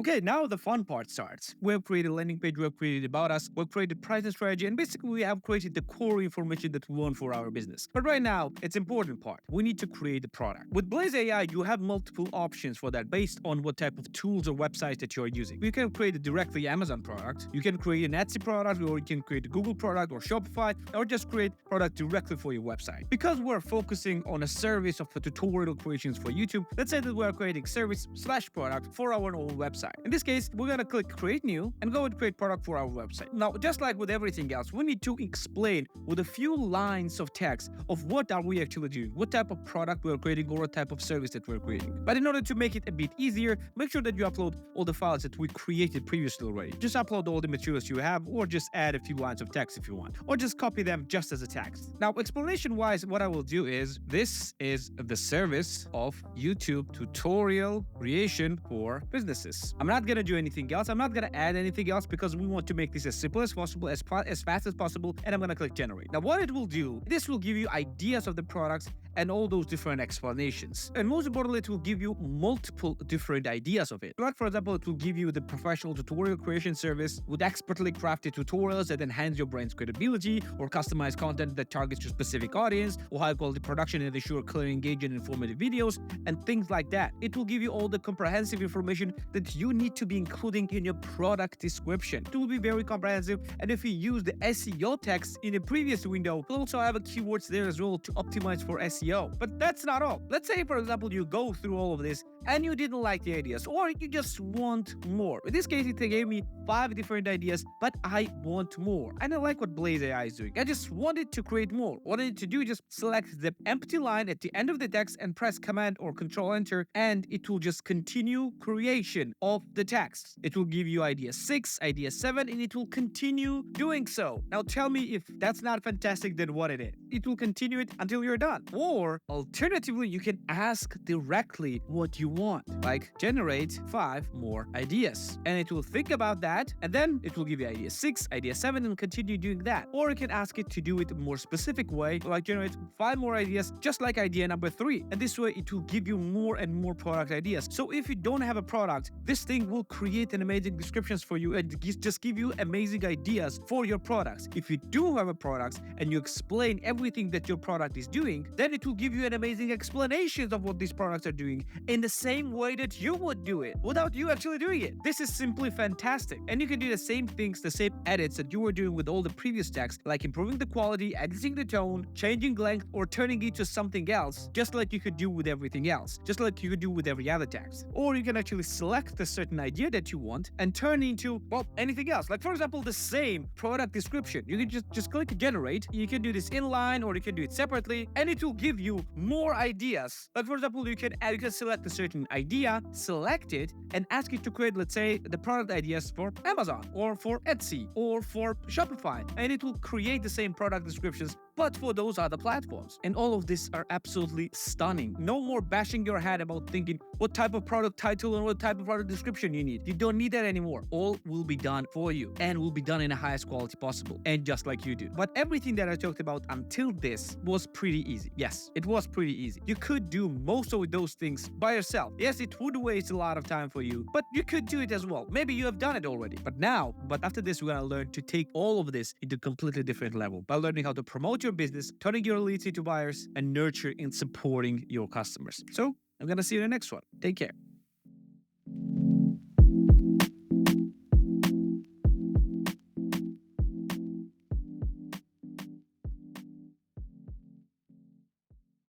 Okay, now the fun part starts. We have created a landing page, we have created about us, we've created pricing strategy, and basically we have created the core information that we want for our business. But right now, it's important part. We need to create a product. With Blaze.ai, you have multiple options for that based on what type of tools or websites that you're using. You can create a directly Amazon product, you can create an Etsy product, or you can create a Google product or Shopify, or just create product directly for your website. Because we're focusing on a service of the tutorial creations for YouTube, let's say that we're creating service/product for our own website. In this case, we're gonna click create new and go and create product for our website. Now, just like with everything else, we need to explain with a few lines of text of what are we actually doing, what type of product we're creating or what type of service that we're creating. But in order to make it a bit easier, make sure that you upload all the files that we created previously already. Just upload all the materials you have or just add a few lines of text if you want, or just copy them just as a text. Now, explanation-wise, what I will do is, this is the service of YouTube tutorial creation for businesses. I'm not gonna do anything else. I'm not gonna add anything else because we want to make this as simple as possible, as fast as possible, and I'm gonna click generate. Now, what it will do, this will give you ideas of the products and all those different explanations. And most importantly, it will give you multiple different ideas of it. Like, for example, it will give you the professional tutorial creation service with expertly crafted tutorials that enhance your brand's credibility, or customized content that targets your specific audience, or high quality production and ensure clear, engaging, and informative videos, and things like that. It will give you all the comprehensive information that you need to be including in your product description. It will be very comprehensive, and if you use the SEO text in a previous window, you'll also have keywords there as well to optimize for SEO. But that's not all. Let's say, for example, you go through all of this and you didn't like the ideas, or you just want more. In this case, it gave me 5 different ideas, but I want more. And I like what Blaze.ai is doing. I just wanted to create more. What I need to do is just select the empty line at the end of the text and press Command or Control Enter, and it will just continue creation of the text. It will give you idea 6, idea 7, and it will continue doing so. Now tell me if that's not fantastic, then what it is. It will continue it until you're done. Or alternatively, you can ask directly what you want, like generate 5 more ideas. And it will think about that, and then it will give you idea 6, idea 7, and continue doing that. Or you can ask it to do it a more specific way, like generate 5 more ideas, just like idea number 3. And this way, it will give you more and more product ideas. So if you don't have a product, this thing will create an amazing descriptions for you and just give you amazing ideas for your products. If you do have a product and you explain everything that your product is doing, then it will give you an amazing explanations of what these products are doing in the same way that you would do it without you actually doing it. This is simply fantastic. And you can do the same things, the same edits that you were doing with all the previous text, like improving the quality, editing the tone, changing length, or turning it to something else, just like you could do with everything else, just like you could do with every other text. Or you can actually select a certain idea that you want and turn into, well, anything else. Like, for example, the same product description. You can just click generate. You can do this inline, or you can do it separately, and it will give you more ideas. Like, for example, you can select a certain idea, select it, and ask it to create, let's say, the product ideas for Amazon, or for Etsy, or for Shopify, and it will create the same product descriptions but for those other platforms. And all of this are absolutely stunning. No more bashing your head about thinking what type of product title and what type of product description you need. You don't need that anymore. All will be done for you and will be done in the highest quality possible and just like you do. But everything that I talked about until this was pretty easy. Yes, it was pretty easy. You could do most of those things by yourself. Yes, it would waste a lot of time for you, but you could do it as well. Maybe you have done it already. But after this, we're gonna learn to take all of this into a completely different level by learning how to promote your business, turning your leads into buyers, and nurture and supporting your customers. So I'm gonna see you in the next one. Take care.